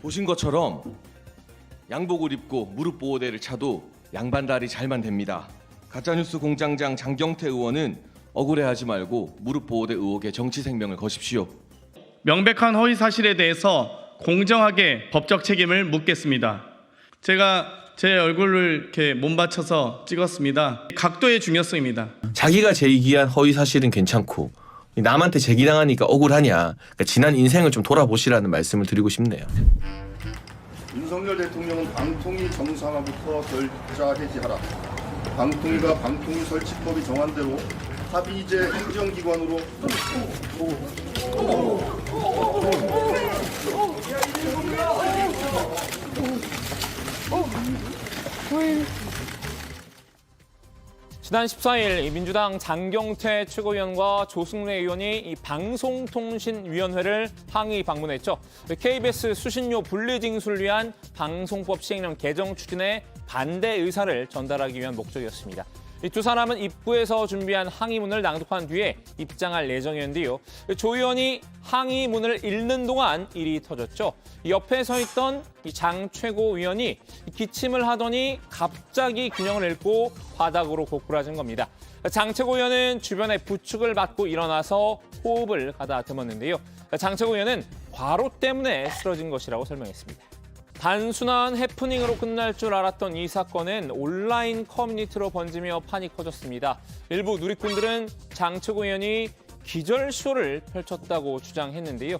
보신 것처럼 양복을 입고 무릎 보호대를 차도 양반다리 잘만 됩니다. 가짜뉴스 공장장 장경태 의원은 억울해하지 말고 무릎 보호대 의혹에 정치 생명을 거십시오. 명백한 허위 사실에 대해서 공정하게 법적 책임을 묻겠습니다. 제가 제 얼굴을 이렇게 몸받쳐서 찍었습니다. 각도의 중요성입니다. 자기가 제기한 허위 사실은 괜찮고 남한테 제기당하니까 억울하냐. 그러니까 지난 인생을 좀 돌아보시라는 말씀을 드리고 싶네요. 윤석열 대통령은 방통위 정상화부터 결자 해지하라. 방통위가 방통위 설치법이 정한 대로 합의제 행정기관으로 지난 14일 민주당 장경태 최고위원과 조승래 의원이 이 방송통신위원회를 항의 방문했죠. KBS 수신료 분리징수를 위한 방송법 시행령 개정 추진에 반대 의사를 전달하기 위한 목적이었습니다. 이 두 사람은 입구에서 준비한 항의문을 낭독한 뒤에 입장할 예정이었는데요. 조 의원이 항의문을 읽는 동안 일이 터졌죠. 옆에 서 있던 이 장 최고위원이 기침을 하더니 갑자기 균형을 잃고 바닥으로 고꾸라진 겁니다. 장 최고위원은 주변의 부축을 받고 일어나서 호흡을 가다듬었는데요. 장 최고위원은 과로 때문에 쓰러진 것이라고 설명했습니다. 단순한 해프닝으로 끝날 줄 알았던 이 사건은 온라인 커뮤니티로 번지며 판이 커졌습니다. 일부 누리꾼들은 장 최고위원이 기절쇼를 펼쳤다고 주장했는데요.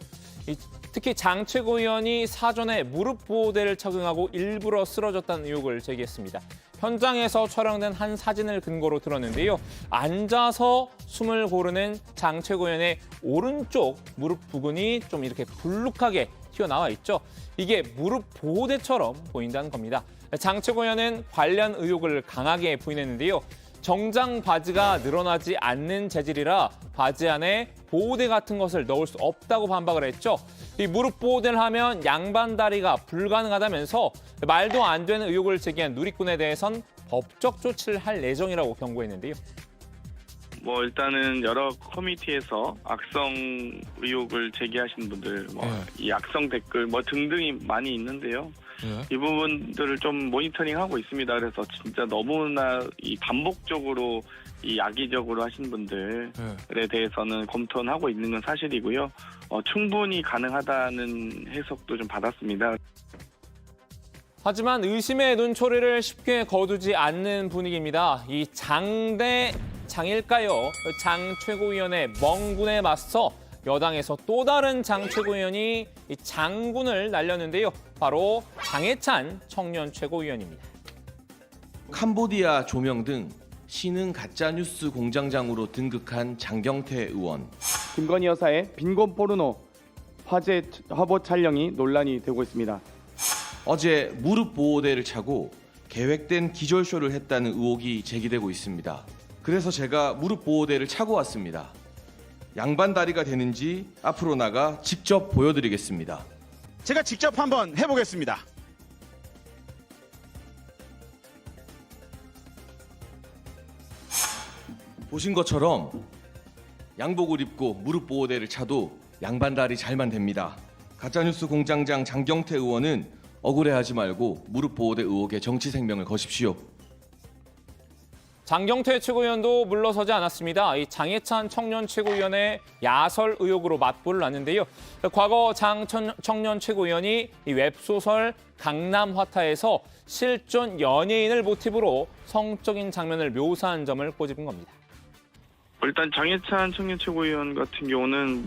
특히 장 최고위원이 사전에 무릎 보호대를 착용하고 일부러 쓰러졌다는 의혹을 제기했습니다. 현장에서 촬영된 한 사진을 근거로 들었는데요. 앉아서 숨을 고르는 장 최고위원의 오른쪽 무릎 부근이 좀 이렇게 불룩하게 튀어나와 있죠. 이게 무릎 보호대처럼 보인다는 겁니다. 장 최고위원은 관련 의혹을 강하게 부인했는데요. 정장 바지가 늘어나지 않는 재질이라 바지 안에 보호대 같은 것을 넣을 수 없다고 반박을 했죠. 이 무릎 보호대를 하면 양반 다리가 불가능하다면서 말도 안 되는 의혹을 제기한 누리꾼에 대해선 법적 조치를 할 예정이라고 경고했는데요. 일단은 여러 커뮤니티에서 악성 의혹을 제기하신 분들, 이 악성 댓글 등등이 많이 있는데요. 이 부분들을 좀 모니터링하고 있습니다. 그래서 진짜 너무나 이 반복적으로 이 악의적으로 하신 분들에 대해서는 검토는 하고 있는 건 사실이고요. 충분히 가능하다는 해석도 좀 받았습니다. 하지만 의심의 눈초리를 쉽게 거두지 않는 분위기입니다. 이 장일까요? 장 최고위원의 멍군에 맞서 여당에서 또 다른 장 최고위원이 이 장군을 날렸는데요. 바로 장해찬 청년 최고위원입니다. 캄보디아 조명 등 신흥 가짜뉴스 공장장으로 등극한 장경태 의원. 김건희 여사의 빈곤 포르노 화제 화보 촬영이 논란이 되고 있습니다. 어제 무릎 보호대를 차고 계획된 기절쇼를 했다는 의혹이 제기되고 있습니다. 그래서 제가 무릎 보호대를 차고 왔습니다. 양반 다리가 되는지 앞으로 나가 직접 보여드리겠습니다. 제가 직접 한번 해보겠습니다. 보신 것처럼 양복을 입고 무릎 보호대를 차도 양반 다리 잘만 됩니다. 가짜뉴스 공장장 장경태 의원은 억울해하지 말고 무릎 보호대 의혹에 정치 생명을 거십시오. 장경태 최고위원도 물러서지 않았습니다. 이 장해찬 청년 최고위원의 야설 의혹으로 맞불을 놨는데요. 과거 장 청년 최고위원이 이 웹소설 강남화타에서 실존 연예인을 모티브로 성적인 장면을 묘사한 점을 꼬집은 겁니다. 일단 장해찬 청년 최고위원 같은 경우는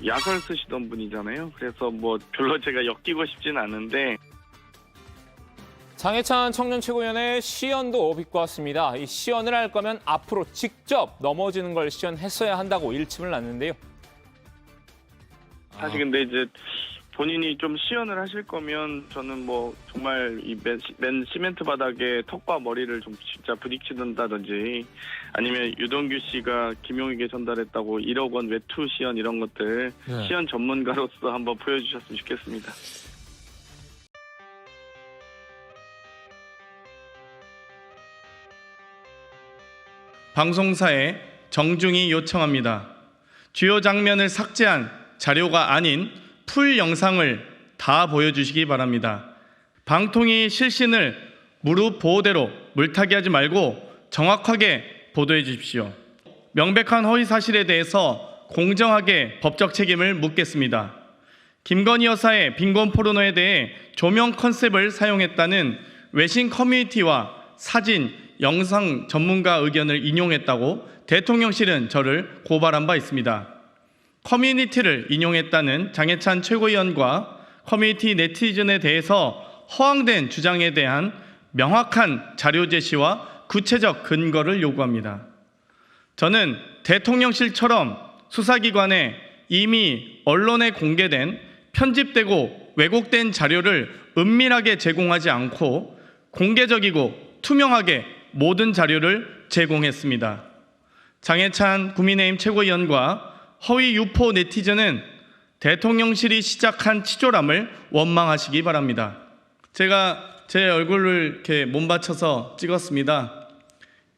야설 쓰시던 분이잖아요. 그래서 별로 제가 엮이고 싶진 않은데. 장해찬 청년 최고위원의 시연도 비꼬았습니다. 이 시연을 할 거면 앞으로 직접 넘어지는 걸 시연했어야 한다고 일침을 놨는데요. 사실 근데 이제 본인이 좀 시연을 하실 거면 저는 정말 이 맨 시멘트 바닥에 턱과 머리를 좀 진짜 부딪히는다든지 아니면 유동규 씨가 김용익에 전달했다고 1억 원 외투 시연 이런 것들 시연 전문가로서 한번 보여주셨으면 좋겠습니다. 방송사에 정중히 요청합니다. 주요 장면을 삭제한 자료가 아닌 풀 영상을 다 보여주시기 바랍니다. 방통위 실신을 무릎 보호대로 물타기 하지 말고 정확하게 보도해 주십시오. 명백한 허위 사실에 대해서 공정하게 법적 책임을 묻겠습니다. 김건희 여사의 빈곤 포르노에 대해 조명 컨셉을 사용했다는 외신 커뮤니티와 사진, 영상 전문가 의견을 인용했다고 대통령실은 저를 고발한 바 있습니다. 커뮤니티를 인용했다는 장해찬 최고위원과 커뮤니티 네티즌에 대해서 허황된 주장에 대한 명확한 자료 제시와 구체적 근거를 요구합니다. 저는 대통령실처럼 수사기관에 이미 언론에 공개된 편집되고 왜곡된 자료를 은밀하게 제공하지 않고 공개적이고 투명하게 모든 자료를 제공했습니다. 장해찬 국민의힘 최고위원과 허위 유포 네티즌은 대통령실이 시작한 치졸함을 원망하시기 바랍니다. 제가 제 얼굴을 이렇게 몸받쳐서 찍었습니다.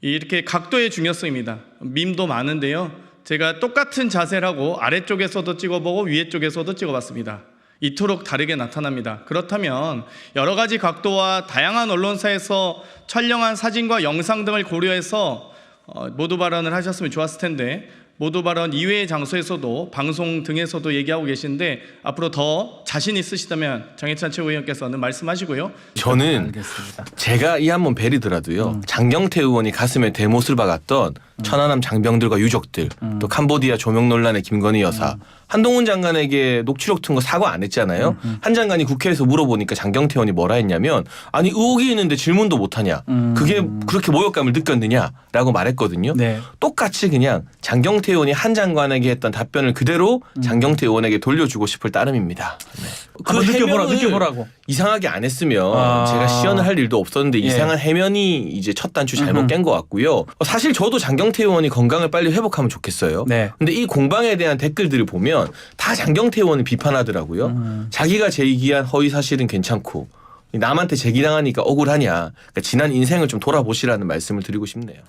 이렇게 각도의 중요성입니다. 밈도 많은데요. 제가 똑같은 자세를 하고 아래쪽에서도 찍어보고 위에 쪽에서도 찍어봤습니다. 이토록 다르게 나타납니다. 그렇다면 여러 가지 각도와 다양한 언론사에서 촬영한 사진과 영상 등을 고려해서 모두 발언을 하셨으면 좋았을 텐데 모두 발언 이외의 장소에서도 방송 등에서도 얘기하고 계신데 앞으로 더 자신 있으시다면 장해찬 최고위원께서는 말씀하시고요. 저는 제가 이 한 번 베리더라도요. 장경태 의원이 가슴에 대못을 박았던 천안함 장병들과 유족들, 또 캄보디아 조명 논란의 김건희 여사, 한동훈 장관에게 녹취록 튼 거 사과 안 했잖아요. 한 장관이 국회에서 물어보니까 장경태 의원이 뭐라 했냐면 아니 의혹이 있는데 질문도 못하냐. 그게 그렇게 모욕감을 느꼈느냐라고 말했거든요. 네. 똑같이 그냥 장경태 의원이 한 장관에게 했던 답변을 그대로 장경태 의원에게 돌려주고 싶을 따름입니다. 네. 한번 해명을 느껴보라고. 이상하게 안 했으면 아. 제가 시연을 할 일도 없었는데 예. 이상한 해면이 이제 첫 단추 잘못 깬 것 같고요. 사실 저도 장경태 의원이 건강을 빨리 회복하면 좋겠어요. 네. 근데 이 공방에 대한 댓글들을 보면 다 장경태 의원을 비판하더라고요. 자기가 제기한 허위 사실은 괜찮고 남한테 제기당하니까 억울하냐. 그러니까 지난 인생을 좀 돌아보시라는 말씀을 드리고 싶네요.